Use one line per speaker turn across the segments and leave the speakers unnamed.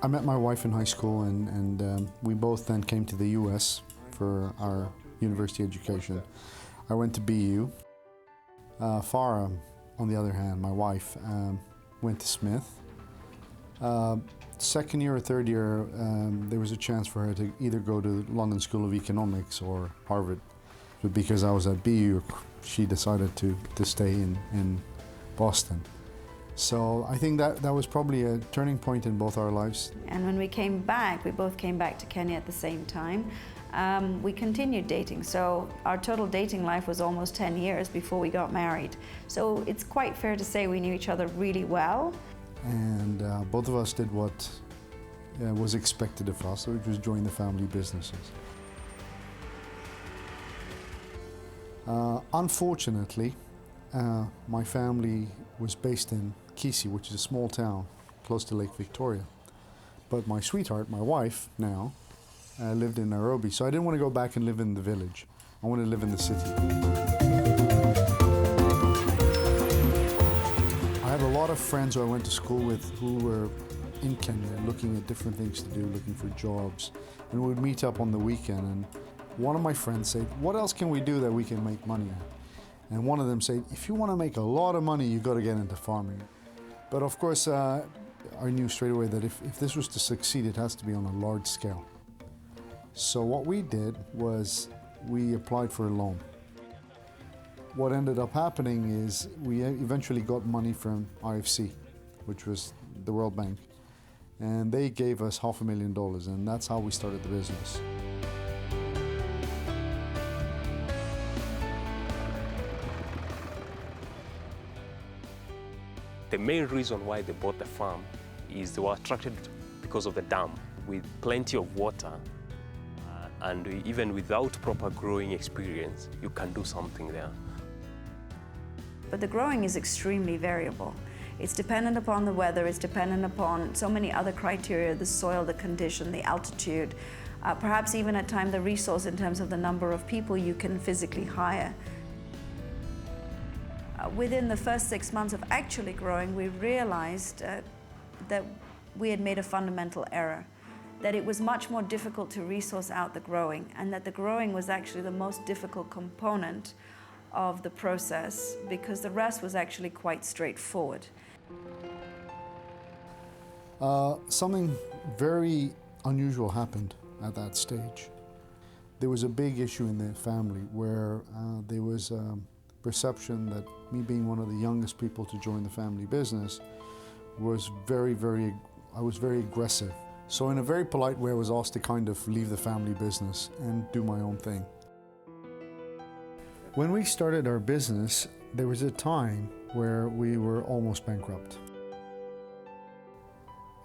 I met my wife in high school, and we both then came to the US for our university education. I went to BU. Farah, on the other hand, my wife, went to Smith. Second year or third year, there was a chance for her to either go to London School of Economics or Harvard. But because I was at BU, she decided to stay in Boston. So I think that was probably a turning point in both our lives.
And when we came back, we both came back to Kenya at the same time. We continued dating, so our total dating life was almost 10 years before we got married. So it's quite fair to say we knew each other really well.
And both of us did what was expected of us, which was join the family businesses. Unfortunately, my family was based in Kisii, which is a small town close to Lake Victoria. But my sweetheart, my wife now, lived in Nairobi, so I didn't want to go back and live in the village. I wanted to live in the city. I had a lot of friends who I went to school with who were in Kenya looking at different things to do, looking for jobs, and we would meet up on the weekend, and one of my friends said, "What else can we do that we can make money at?" And one of them said, "If you want to make a lot of money, you've got to get into farming." But of course, I knew straight away that if this was to succeed, it has to be on a large scale. So what we did was we applied for a loan. What ended up happening is we eventually got money from IFC, which was the World Bank, and they gave us $500,000, and that's how we started the business.
The main reason why they bought the farm is they were attracted because of the dam with plenty of water. And even without proper growing experience, you can do something there.
But the growing is extremely variable. It's dependent upon the weather, it's dependent upon so many other criteria, the soil, the condition, the altitude, perhaps even at times the resource in terms of the number of people you can physically hire. Within the first 6 months of actually growing, we realized that we had made a fundamental error, that it was much more difficult to resource out the growing, and that the growing was actually the most difficult component of the process because the rest was actually quite straightforward.
Something very unusual happened at that stage. There was a big issue in the family where there was perception that me being one of the youngest people to join the family business was I was very aggressive. So in a very polite way, I was asked to kind of leave the family business and do my own thing. When we started our business, there was a time where we were almost bankrupt.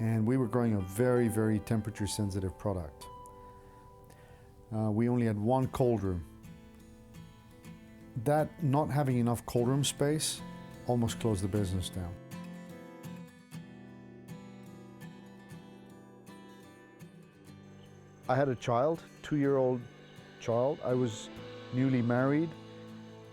And we were growing a very, very temperature-sensitive product. We only had one cold room. That not having enough cold room space almost closed the business down. I had a child, 2-year-old child. I was newly married,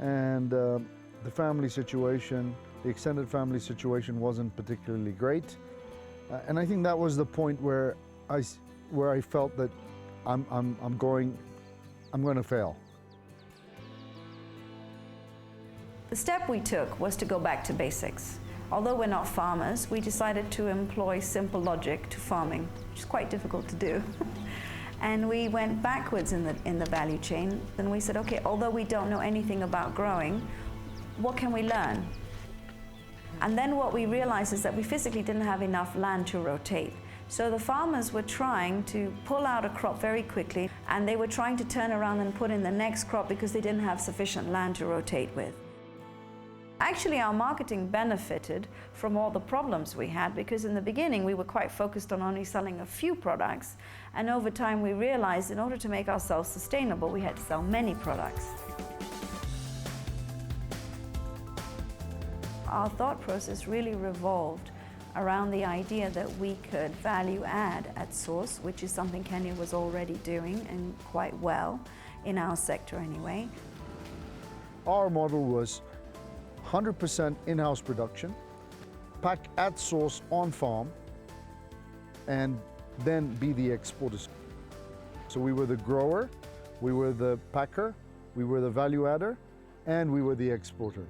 and the family situation, the extended family situation wasn't particularly great. And I think that was the point where I felt that I'm going to fail.
The step we took was to go back to basics. Although we're not farmers, we decided to employ simple logic to farming, which is quite difficult to do. And we went backwards in the value chain, and we said, okay, although we don't know anything about growing, what can we learn? And then what we realized is that we physically didn't have enough land to rotate. So the farmers were trying to pull out a crop very quickly, and they were trying to turn around and put in the next crop because they didn't have sufficient land to rotate with. Actually, our marketing benefited from all the problems we had, because in the beginning we were quite focused on only selling a few products, and over time we realized in order to make ourselves sustainable we had to sell many products. Our thought process really revolved around the idea that we could value add at source, which is something Kenya was already doing, and quite well in our sector anyway.
Our model was 100% in-house production, pack at source on farm, and then be the exporters. So we were the grower, we were the packer, we were the value adder, and we were the exporter.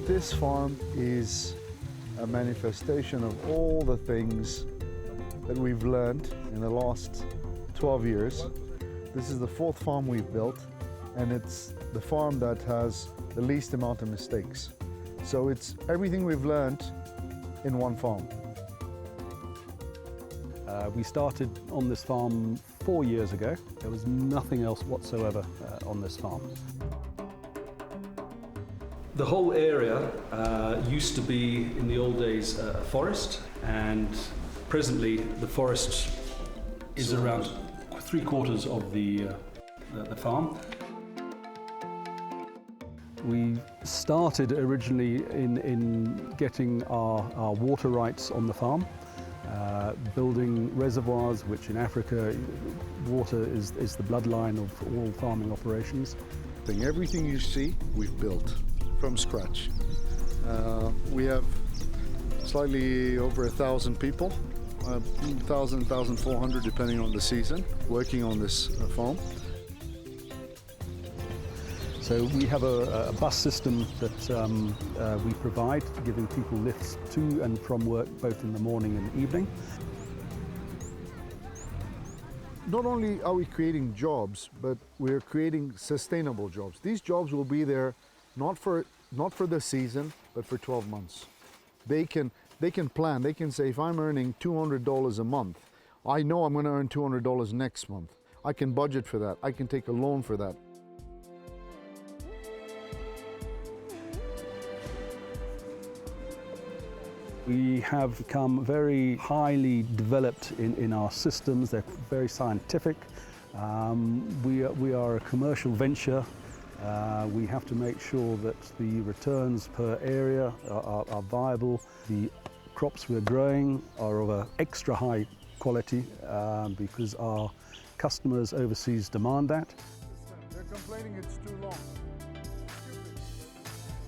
This farm is a manifestation of all the things that we've learned in the last 12 years. This is the 4th farm we've built, and it's the farm that has the least amount of mistakes. So it's everything we've learned in one farm.
We started on this farm 4 years ago. There was nothing else whatsoever on this farm. The whole area used to be, in the old days, a forest, and presently the forest is around 3/4 of the farm. We started originally in getting our water rights on the farm, building reservoirs, which in Africa, water is the bloodline of all farming operations.
Everything you see, we've built from scratch. We have slightly over 1,000 people, 1,000, 1,400 depending on the season, working on this farm.
So we have a bus system that we provide, giving people lifts to and from work both in the morning and evening.
Not only are we creating jobs, but we're creating sustainable jobs. These jobs will be there not for the season, but for 12 months. They can plan, they can say, if I'm earning $200 a month, I know I'm going to earn $200 next month. I can budget for that, I can take a loan for that.
We have become very highly developed in our systems. They're very scientific. We are a commercial venture. We have to make sure that the returns per area are viable. The crops we're growing are of an extra high quality because our customers overseas demand that.
They're complaining it's too long.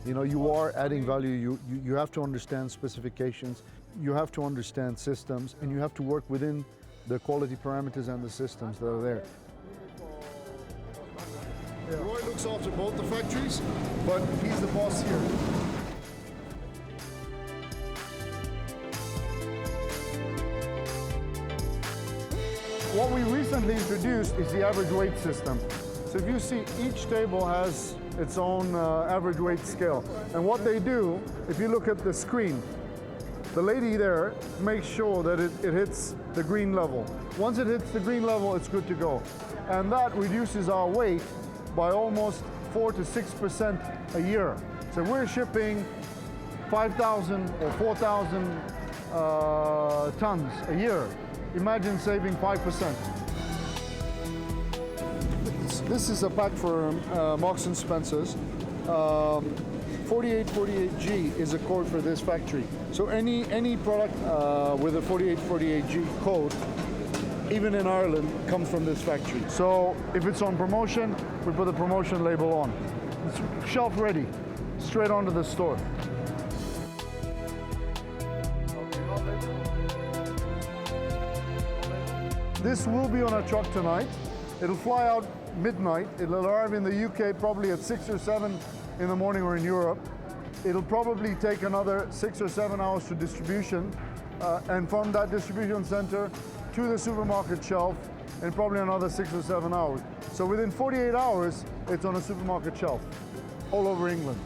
You know, you are adding value. You have to understand specifications, you have to understand systems, and you have to work within the quality parameters and the systems that are there. Yeah. Roy looks after both the factories, but he's the boss here. What we recently introduced is the average weight system. So if you see, each table has its own average weight scale. And what they do, if you look at the screen, the lady there makes sure that it hits the green level. Once it hits the green level, it's good to go. And that reduces our weight by almost 4 to 6% a year. So we're shipping 5,000 or 4,000 tons a year. Imagine saving 5%. This is a pack for Marks & Spencer's. 4848G is a code for this factory. So any product with a 4848G code, even in Ireland, comes from this factory. So if it's on promotion, we put the promotion label on. It's shelf ready, straight onto the store. This will be on a truck tonight. It'll fly out midnight. It'll arrive in the UK probably at 6 or 7 in the morning, or in Europe. It'll probably take another 6 or 7 hours to distribution, and from that distribution center to the supermarket shelf, and probably another 6 or 7 hours. So within 48 hours, it's on a supermarket shelf all over England.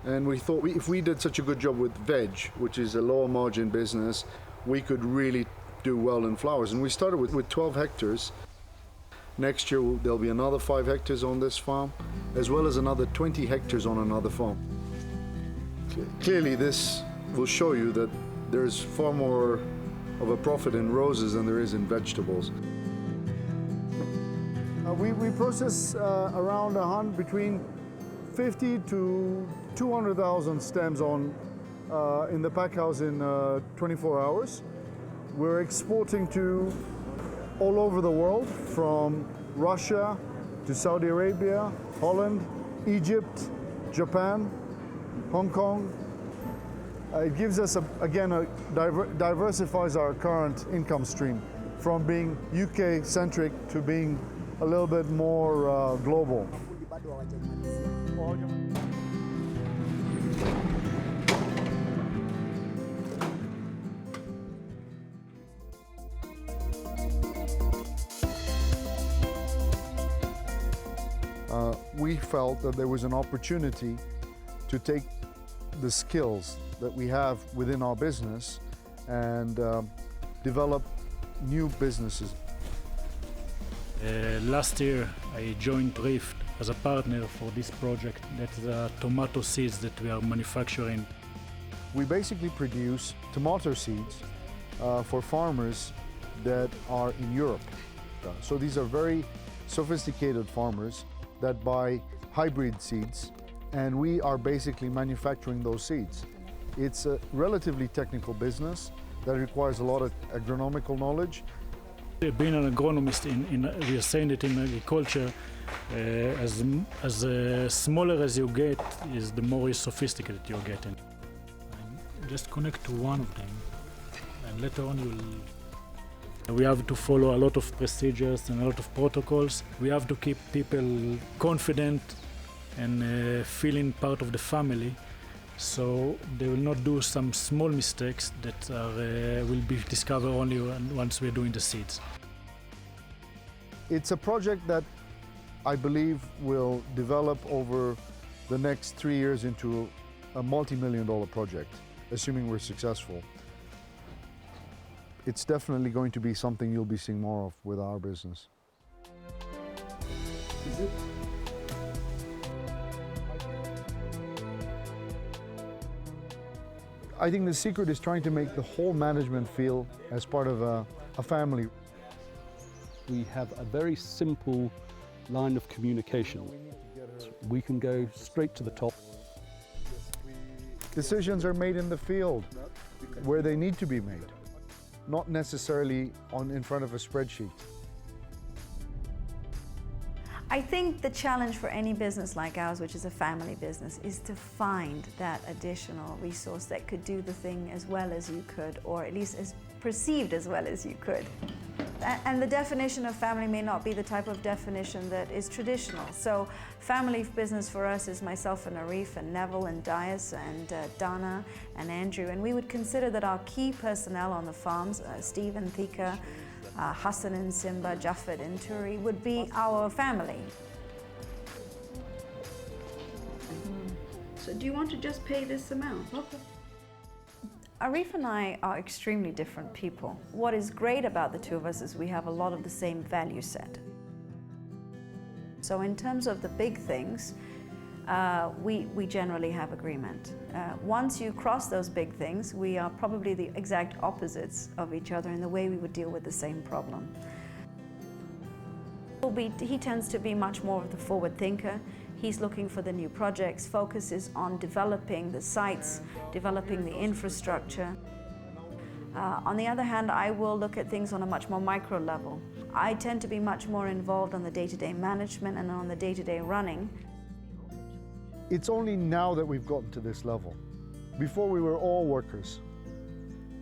And we thought if we did such a good job with veg, which is a lower margin business, we could really do well in flowers. And we started with 12 hectares. Next year there'll be another 5 hectares on this farm, as well as another 20 hectares on another farm. Clearly this will show you that there's far more of a profit in roses than there is in vegetables. We process around between 50 to 200,000 stems on in the pack house in 24 hours. We're exporting to all over the world, from Russia to Saudi Arabia, Holland, Egypt, Japan, Hong Kong. It gives us, diversifies our current income stream from being UK-centric to being a little bit more global. We felt that there was an opportunity to take the skills that we have within our business and develop new businesses.
Last year I joined Rift as a partner for this project, that's the tomato seeds that we are manufacturing.
We basically produce tomato seeds for farmers that are in Europe. So these are very sophisticated farmers that buy hybrid seeds, and we are basically manufacturing those seeds. It's a relatively technical business that requires a lot of agronomical knowledge.
Being an agronomist, we are saying that in agriculture, as smaller as you get, is the more sophisticated you're getting. Just connect to one of them, and later on we have to follow a lot of procedures and a lot of protocols. We have to keep people confident and feeling part of the family, so they will not do some small mistakes that will be discovered only once we're doing the seeds.
It's a project that I believe will develop over the next 3 years into a multi-million-dollar project, assuming we're successful. It's definitely going to be something you'll be seeing more of with our business. I think the secret is trying to make the whole management feel as part of a family.
We have a very simple line of communication. We can go straight to the top.
Decisions are made in the field where they need to be made, not necessarily in front of a spreadsheet.
I think the challenge for any business like ours, which is a family business, is to find that additional resource that could do the thing as well as you could, or at least as perceived as well as you could. And the definition of family may not be the type of definition that is traditional. So family business for us is myself and Ariff and Neville and Dias and Dana and Andrew. And we would consider that our key personnel on the farms, Steve and Thika, Hassan and Simba, Jaffet and Turi, would be our family. So do you want to just pay this amount? Okay. Ariff and I are extremely different people. What is great about the two of us is we have a lot of the same value set. So in terms of the big things, we generally have agreement. Once you cross those big things, we are probably the exact opposites of each other in the way we would deal with the same problem. He tends to be much more of the forward thinker. He's looking for the new projects, focuses on developing the sites, developing the infrastructure. On the other hand, I will look at things on a much more micro level. I tend to be much more involved on the day-to-day management and on the day-to-day running.
It's only now that we've gotten to this level. Before we were all workers.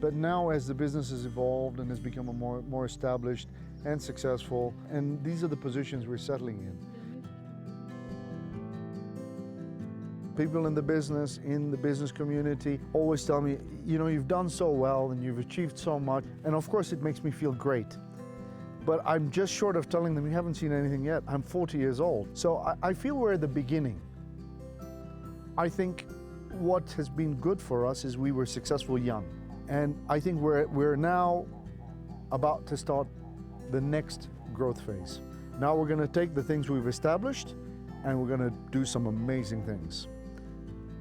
But now as the business has evolved and has become more established and successful, and these are the positions we're settling in. People in the business community always tell me, you know, you've done so well and you've achieved so much. And of course it makes me feel great. But I'm just short of telling them you haven't seen anything yet. I'm 40 years old. So I feel we're at the beginning. I think what has been good for us is we were successful young. And I think we're now about to start the next growth phase. Now we're going to take the things we've established and we're going to do some amazing things.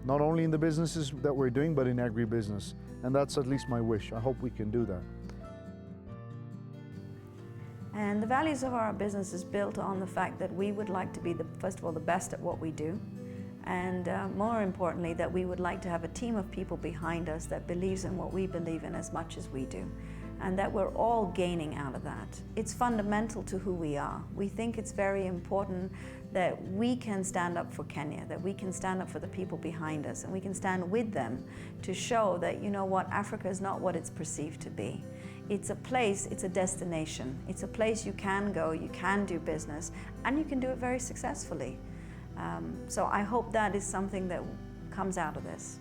Not only in the businesses that we're doing, but in agribusiness. And that's at least my wish. I hope we can do that.
And the values of our business is built on the fact that we would like to be, first of all, the best at what we do. And more importantly, that we would like to have a team of people behind us that believes in what we believe in as much as we do, and that we're all gaining out of that. It's fundamental to who we are. We think it's very important that we can stand up for Kenya, that we can stand up for the people behind us, and we can stand with them to show that, you know what, Africa is not what it's perceived to be. It's a place, it's a destination. It's a place you can go, you can do business, and you can do it very successfully. So I hope that is something that comes out of this.